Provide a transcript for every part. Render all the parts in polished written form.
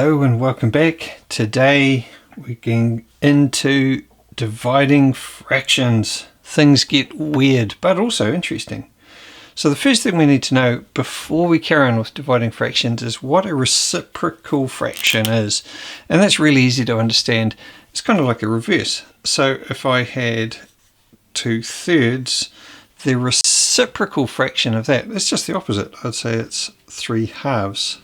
Hello and welcome back. Today we're getting into dividing fractions. Things get weird but also interesting. So the first thing we need to know before we carry on with dividing fractions is what a reciprocal fraction is. And that's really easy to understand. It's kind of like a reverse. So if I had 2/3, the reciprocal fraction of that, it's just the opposite. I'd say it's 3/2.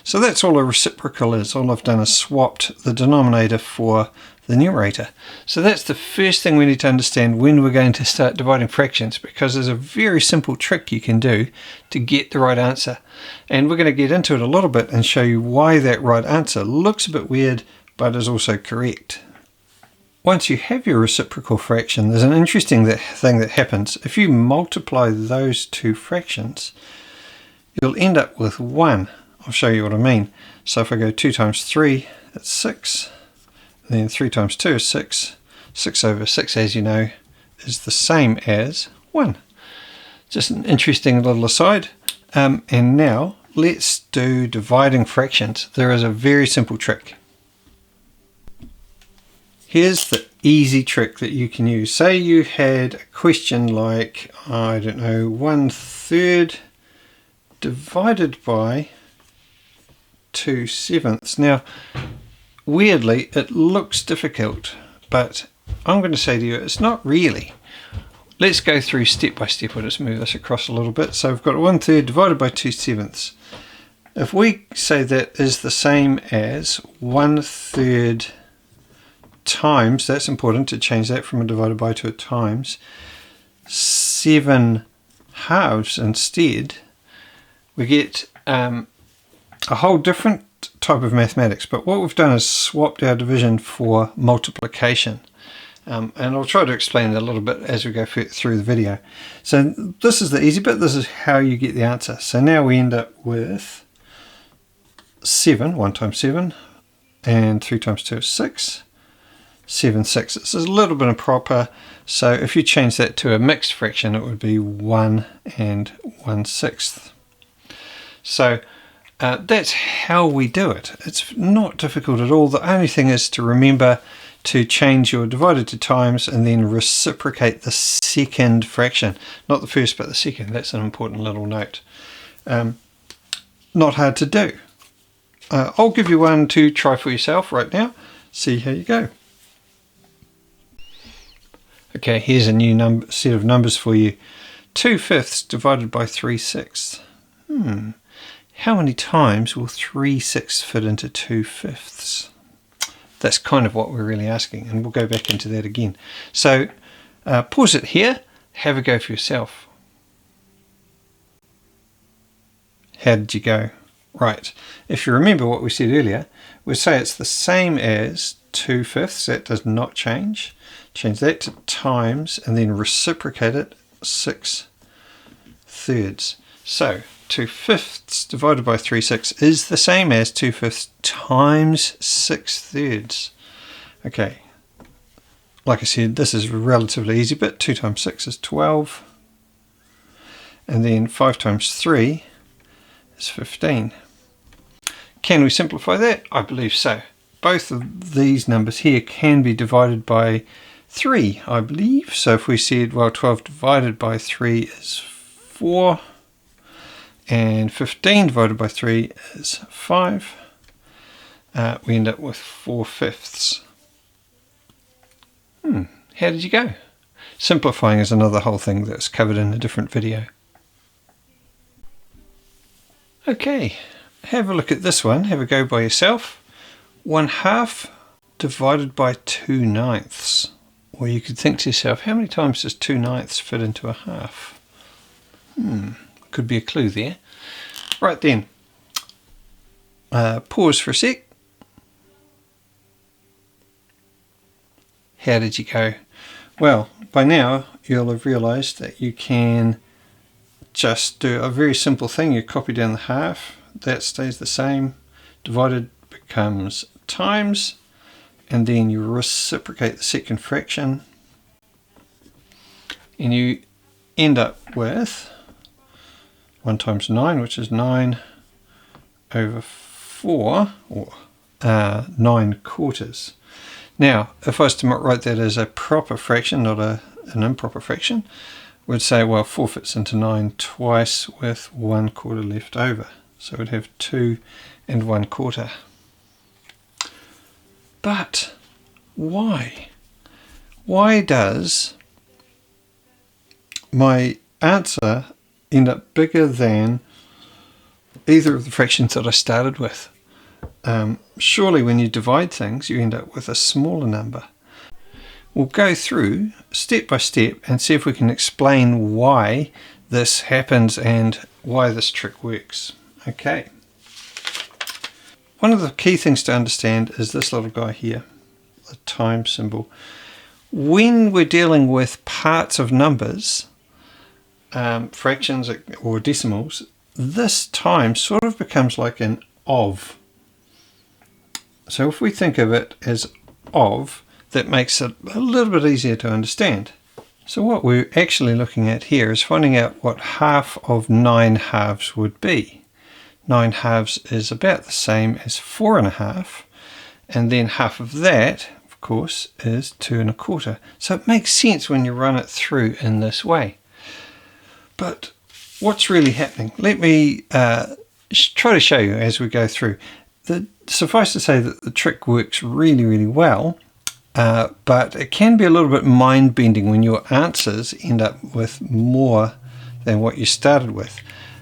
So that's all a reciprocal is. All I've done is swapped the denominator for the numerator. So that's the first thing we need to understand when we're going to start dividing fractions, because there's a very simple trick you can do to get the right answer. And we're going to get into it a little bit and show you why that right answer looks a bit weird but is also correct. Once you have your reciprocal fraction, there's an interesting thing that happens. If you multiply those two fractions, you'll end up with 1. I'll show you what I mean. So if I go 2 times 3, that's 6. Then 3 times 2 is 6. 6 over 6, as you know, is the same as 1. Just an interesting little aside. And now let's do dividing fractions. There is a very simple trick. Here's the easy trick that you can use. Say you had a question like, I don't know, 1/3 divided by 2/7. Now, weirdly, it looks difficult, but I'm going to say to you, it's not really. Let's go through step by step. I'll just move this across a little bit. So I've got 1/3 divided by 2/7. If we say that is the same as 1/3 times, that's important to change that from a divided by to a times, 7/2 instead, we get a whole different type of mathematics. But what we've done is swapped our division for multiplication. And I'll try to explain it a little bit as we go through the video. So this is the easy bit. This is how you get the answer. So now we end up with 7, 1 times 7, and 3 times 2 is 6. 7/6. This is a little bit improper, so if you change that to a mixed fraction, it would be 1 and 1/6. So that's how we do it. It's not difficult at all. The only thing is to remember to change your divided to times and then reciprocate the second fraction. Not the first, but the second. That's an important little note. Not hard to do. I'll give you one to try for yourself right now. See how you go. Okay, here's a new set of numbers for you. 2/5 divided by 3/6. How many times will 3/6 fit into 2/5? That's kind of what we're really asking, and we'll go back into that again. So pause it here, have a go for yourself. How did you go? Right, if you remember what we said earlier, we'll say it's the same as 2/5, that does not change. Change that to times and then reciprocate it 6/3. So 2/5 divided by 3/6 is the same as 2/5 times 6/3. Okay, like I said, this is a relatively easy bit. 2 times 6 is 12. And then 5 times 3 is 15. Can we simplify that? I believe so. Both of these numbers here can be divided by 3, I believe. So if we said, well, 12 divided by 3 is 4, and 15 divided by 3 is 5, we end up with 4/5. How did you go? Simplifying is another whole thing that's covered in a different video. Okay, have a look at this one. Have a go by yourself. 1/2 divided by 2/9. Or you could think to yourself, how many times does 2/9 fit into a half? Could be a clue there. Right then, pause for a sec. How did you go? Well, by now you'll have realized that you can just do a very simple thing. You copy down the half, that stays the same. Divided becomes times, and then you reciprocate the second fraction, and you end up with 1 times 9, which is 9 over 4, or 9/4. Now, if I was to write that as a proper fraction, not an improper fraction, we'd say, well, 4 fits into 9 twice with 1/4 left over. So we'd have 2 1/4. But why? Why does my answer end up bigger than either of the fractions that I started with? Surely when you divide things, you end up with a smaller number. We'll go through step by step and see if we can explain why this happens and why this trick works. Okay. One of the key things to understand is this little guy here, the times symbol. When we're dealing with parts of numbers, fractions or decimals, this time sort of becomes like an of. So if we think of it as of, that makes it a little bit easier to understand. So what we're actually looking at here is finding out what half of 9 halves would be. 9 halves is about the same as 4 1/2, and then half of that, of course, is 2 1/4. So it makes sense when you run it through in this way. But what's really happening? Let me try to show you as we go through. Suffice to say that the trick works really, really well, but it can be a little bit mind-bending when your answers end up with more than what you started with.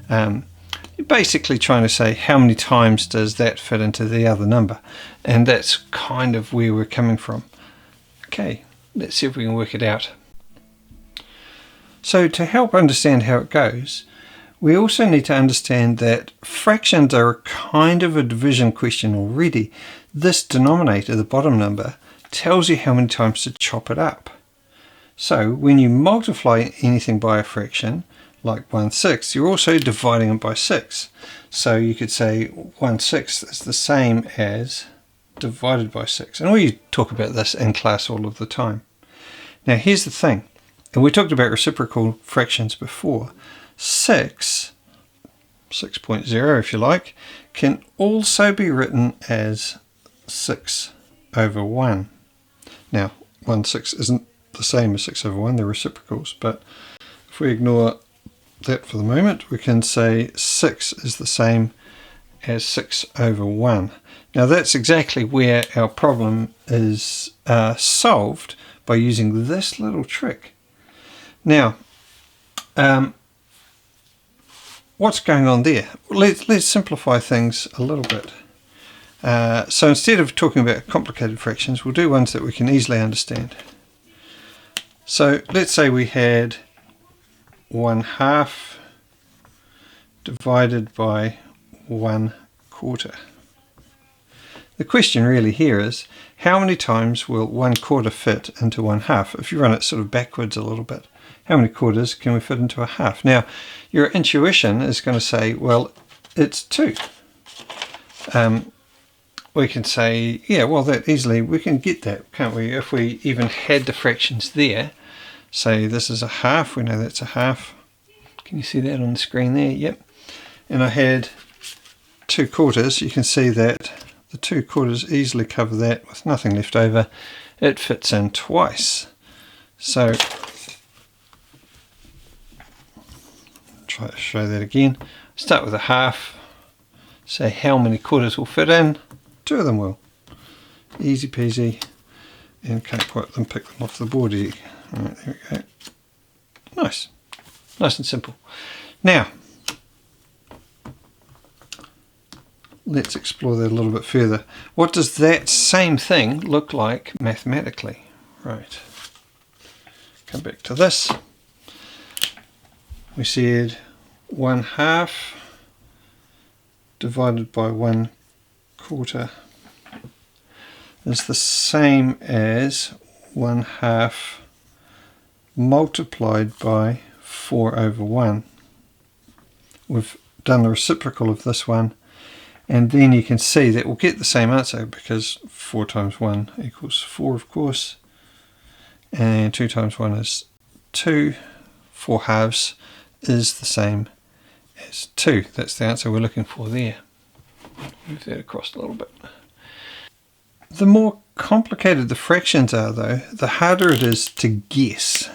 You're basically trying to say how many times does that fit into the other number, and that's kind of where we're coming from. Okay, let's see if we can work it out. So to help understand how it goes, we also need to understand that fractions are kind of a division question already. This denominator, the bottom number, tells you how many times to chop it up. So when you multiply anything by a fraction, like 1/6, you're also dividing it by 6. So you could say 1/6 is the same as divided by 6. And we talk about this in class all of the time. Now here's the thing, and we talked about reciprocal fractions before. 6.0 if you like, can also be written as 6/1. Now 1/6 isn't the same as 6/1, they're reciprocals, but if we ignore that for the moment, we can say 6 is the same as 6/1. Now that's exactly where our problem is solved, by using this little trick. Now what's going on there? Let's simplify things a little bit. So instead of talking about complicated fractions, we'll do ones that we can easily understand. So let's say we had 1/2 divided by 1/4. The question really here is, how many times will 1/4 fit into 1/2? If you run it sort of backwards a little bit, how many quarters can we fit into a half? Now, your intuition is going to say, well, it's 2. We can say, yeah, well, that easily, we can get that, can't we? If we even had the fractions there, say this is a half, we know that's a half. Can you see that on the screen there? Yep. And I had 2/4, you can see that the 2/4 easily cover that with nothing left over. It fits in twice. So try to show that again. Start with a half, say how many quarters will fit in. 2 of them will. Easy peasy, and can't quite pick them off the board here. Alright, there we go. Nice. Nice and simple. Now, let's explore that a little bit further. What does that same thing look like mathematically? Right. Come back to this. We said 1/2 divided by 1/4 is the same as 1/2 multiplied by 4/1. We've done the reciprocal of this one, and then you can see that we'll get the same answer because 4 times 1 equals 4, of course, and 2 times 1 is 2. 4/2 is the same as 2. That's the answer we're looking for there. Move that across a little bit. The more complicated the fractions are, though, the harder it is to guess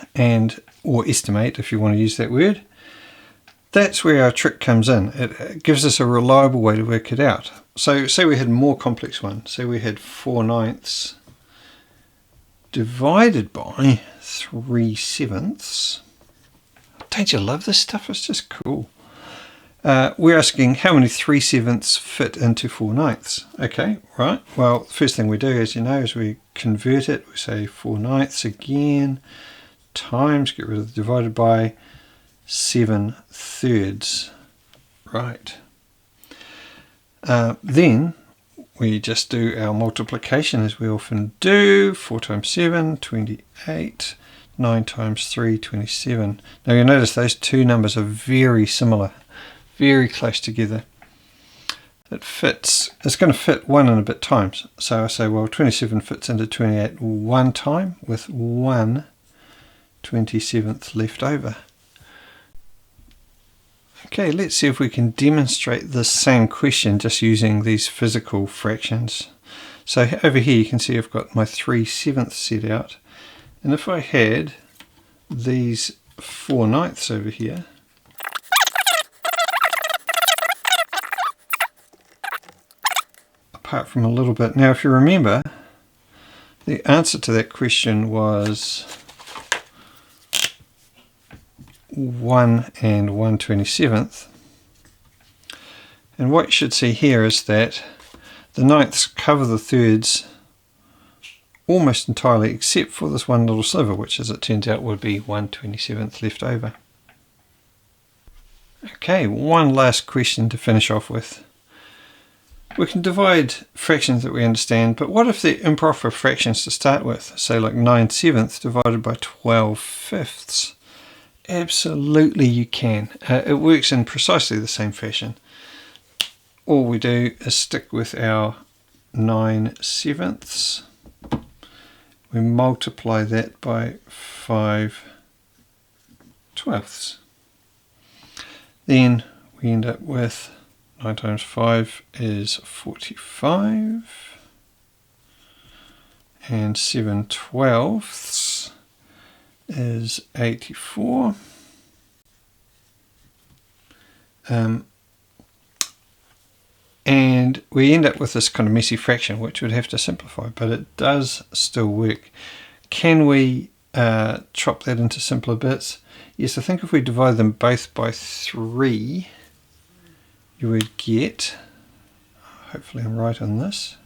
or estimate, if you want to use that word. That's where our trick comes in. It gives us a reliable way to work it out. So say we had a more complex one. Say we had 4/9 divided by 3/7. Don't you love this stuff? It's just cool. We're asking how many 3/7 fit into 4/9. Okay, right. Well, the first thing we do, as you know, is we convert it. We say 4/9 again, times, get rid of the divided by, 7/3. Right. Then we just do our multiplication as we often do. 4 times 7, 28. 9 times 3, 27. Now you'll notice those two numbers are very similar, very close together. It's going to fit 1 and a bit times. So I say, well, 27 fits into 28 one time with 1/27 left over. Okay, let's see if we can demonstrate this same question just using these physical fractions. So over here you can see I've got my 3/7 set out. And if I had these 4/9 over here, apart from a little bit. Now, if you remember, the answer to that question was 1 and 1/27. And what you should see here is that the ninths cover the thirds almost entirely, except for this one little sliver, which as it turns out would be 1/27 left over. Okay, one last question to finish off with. We can divide fractions that we understand, but what if they're improper fractions to start with? Say like 9/7 divided by 12/5. Absolutely you can. It works in precisely the same fashion. All we do is stick with our 9/7. We multiply that by 5/12. Then we end up with 9 times 5 is 45. And 7/12 is 84. And we end up with this kind of messy fraction, which we'd have to simplify, but it does still work. Can we chop that into simpler bits? Yes, I think if we divide them both by 3, you would get, hopefully I'm right on this,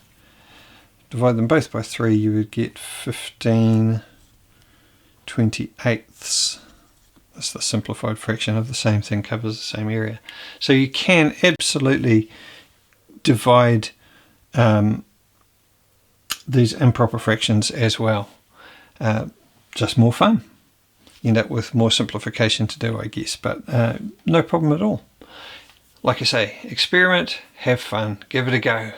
divide them both by 3, you would get 15/28. That's the simplified fraction of the same thing, covers the same area. So you can absolutely divide these improper fractions as well. Just more fun. You end up with more simplification to do, I guess, but no problem at all. Like I say, experiment, have fun, give it a go.